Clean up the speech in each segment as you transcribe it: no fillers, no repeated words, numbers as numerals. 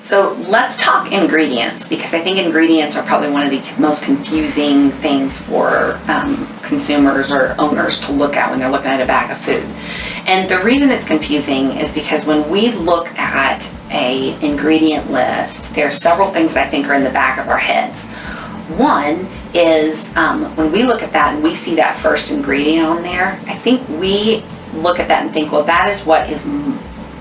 So let's talk ingredients, because I think ingredients are probably one of the most confusing things for consumers or owners to look at when they're looking at a bag of food. And the reason it's confusing is because when we look at an ingredient list, there are several things that I think are in the back of our heads. One is when we look at that and we see that first ingredient on there, I think we look at that and think, well, that is what is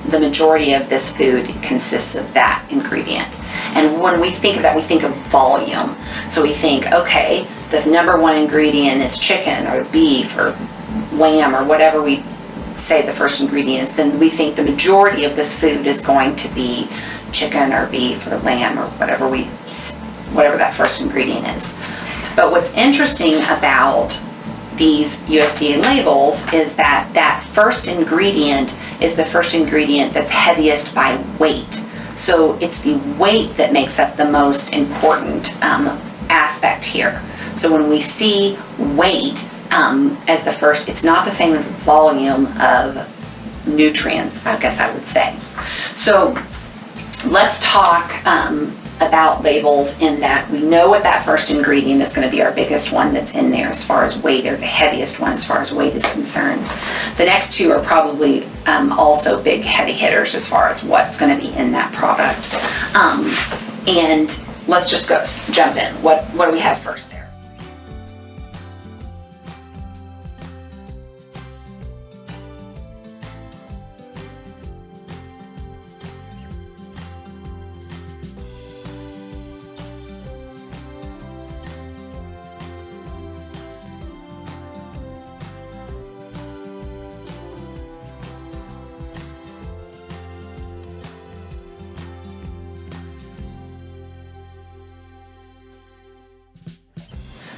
the majority of this food consists of, that ingredient. And when we think of that, we think of volume. So we think, okay, the number one ingredient is chicken or beef or lamb or whatever we say the first ingredient is, then we think the majority of this food is going to be chicken or beef or lamb or whatever that first ingredient is. But what's interesting about these USDA labels is that that first ingredient is the first ingredient that's heaviest by weight. So it's the weight that makes up the most important aspect here. So when we see weight as the first, it's not the same as volume of nutrients, I guess I would say. So let's talk about labels in that we know what that first ingredient is going to be, our biggest one that's in there as far as weight, or the heaviest one as far as weight is concerned. The next two are probably also big heavy hitters as far as what's going to be in that product. And let's just jump in. What do we have first there?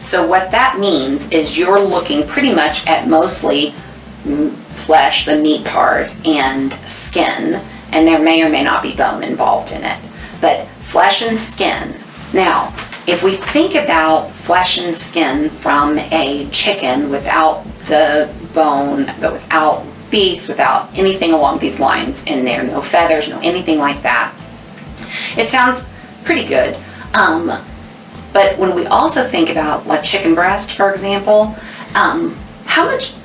So what that means is you're looking pretty much at mostly flesh, the meat part, and skin, and there may or may not be bone involved in it, but flesh and skin. Now, if we think about flesh and skin from a chicken without the bone, but without beaks, without anything along these lines in there, no feathers, no anything like that, it sounds pretty good. But when we also think about like chicken breast, for example, how much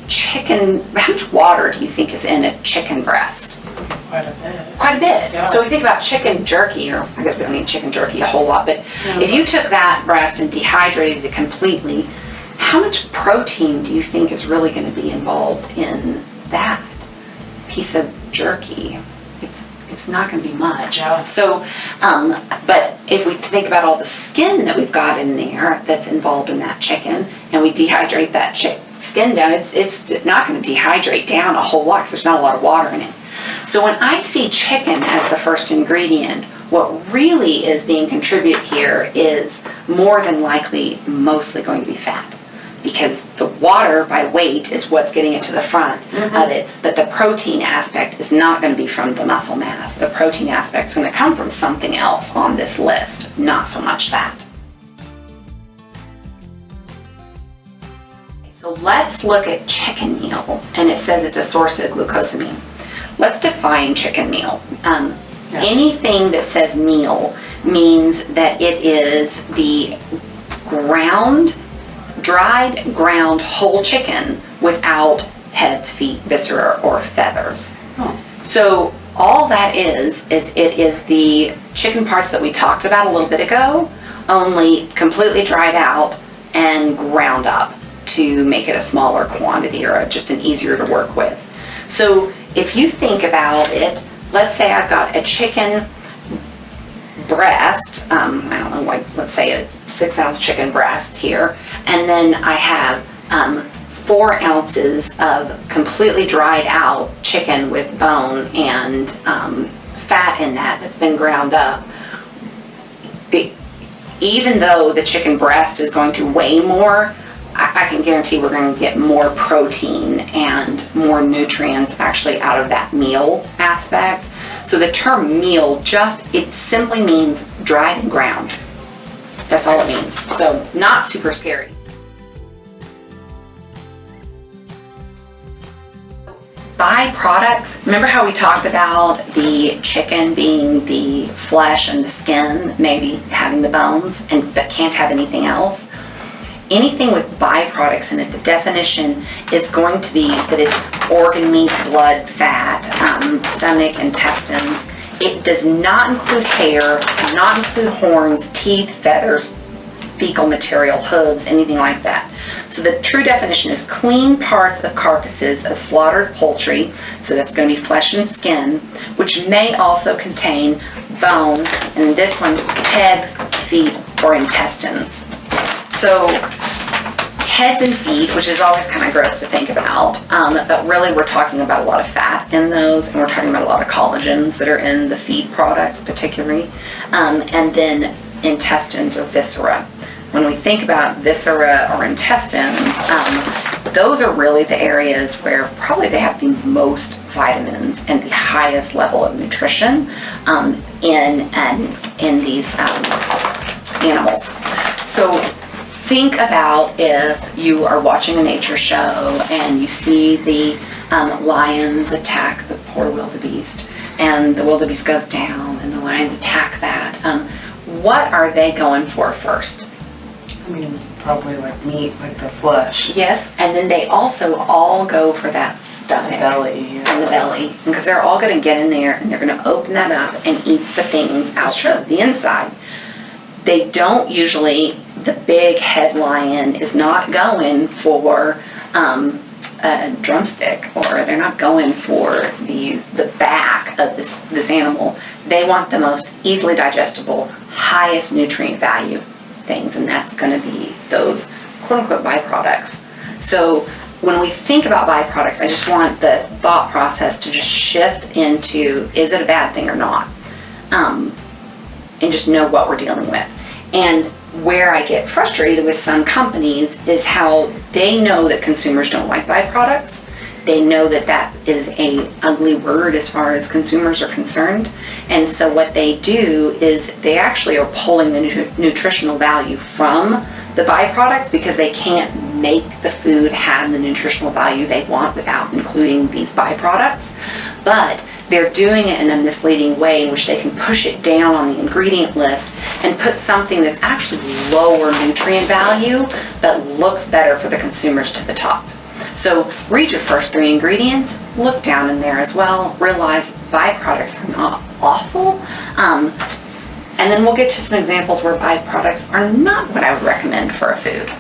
water do you think is in a chicken breast? Quite a bit. Quite a bit. Yeah. So we think about chicken jerky, or I guess we don't eat chicken jerky a whole lot, but if you took that breast and dehydrated it completely, how much protein do you think is really going to be involved in that piece of jerky? It's not going to be much. Yeah. So, but if we think about all the skin that we've got in there that's involved in that chicken, and we dehydrate that skin down, it's not going to dehydrate down a whole lot because there's not a lot of water in it. So when I see chicken as the first ingredient, what really is being contributed here is more than likely mostly going to be fat, because the water by weight is what's getting it to the front of it, but the protein aspect is not going to be from the muscle mass. The protein aspect is going to come from something else on this list, not so much that. So let's look at chicken meal, and it says it's a source of glucosamine. Let's define chicken meal. Anything that says meal means that it is the dried, ground, whole chicken without heads, feet, viscera, or feathers. So all that is it is the chicken parts that we talked about a little bit ago, only completely dried out and ground up to make it a smaller quantity, or just an easier to work with. So if you think about it, let's say I've got a chicken breast, I don't know, like let's say a 6-ounce chicken breast here, and then I have 4 ounces of completely dried out chicken with bone and fat in that's been ground up. Even though the chicken breast is going to weigh more, I can guarantee we're going to get more protein and more nutrients actually out of that meal aspect. So the term meal it simply means dried and ground. That's all it means. So not super scary. byproducts, remember how we talked about the chicken being the flesh and the skin, maybe having the bones, but can't have anything else? Anything with byproducts in it, the definition is going to be that it's organ meats, blood, fat, stomach, intestines. It does not include hair, does not include horns, teeth, feathers, fecal material, hooves, anything like that. So the true definition is clean parts of carcasses of slaughtered poultry, so that's going to be flesh and skin, which may also contain bone, and in this one, heads, feet, or intestines. So heads and feet, which is always kind of gross to think about, but really we're talking about a lot of fat in those, and we're talking about a lot of collagens that are in the feed products particularly, and then intestines or viscera. When we think about viscera or intestines, those are really the areas where probably they have the most vitamins and the highest level of nutrition in these animals. So think about if you are watching a nature show and you see the lions attack the poor wildebeest, and the wildebeest goes down and the lions attack that. What are they going for first? I mean, probably like meat, like the flesh. Yes, and then they also all go for that stomach. The belly. Yeah. And the belly. Because they're all going to get in there and they're going to open that up and eat the things out of the inside. They don't usually, the big head lion is not going for a drumstick, or they're not going for the back of this animal. They want the most easily digestible, highest nutrient value things, and that's going to be those quote-unquote byproducts. So when we think about byproducts, I just want the thought process to just shift into, is it a bad thing or not? And just know what we're dealing with. And where I get frustrated with some companies is how they know that consumers don't like byproducts. They know that that is an ugly word as far as consumers are concerned. And so what they do is they actually are pulling the nutritional value from the byproducts because they can't make the food have the nutritional value they want without including these byproducts. But they're doing it in a misleading way in which they can push it down on the ingredient list and put something that's actually lower nutrient value but looks better for the consumers to the top. So read your first 3 ingredients, look down in there as well, realize byproducts are not awful, and then we'll get to some examples where byproducts are not what I would recommend for a food.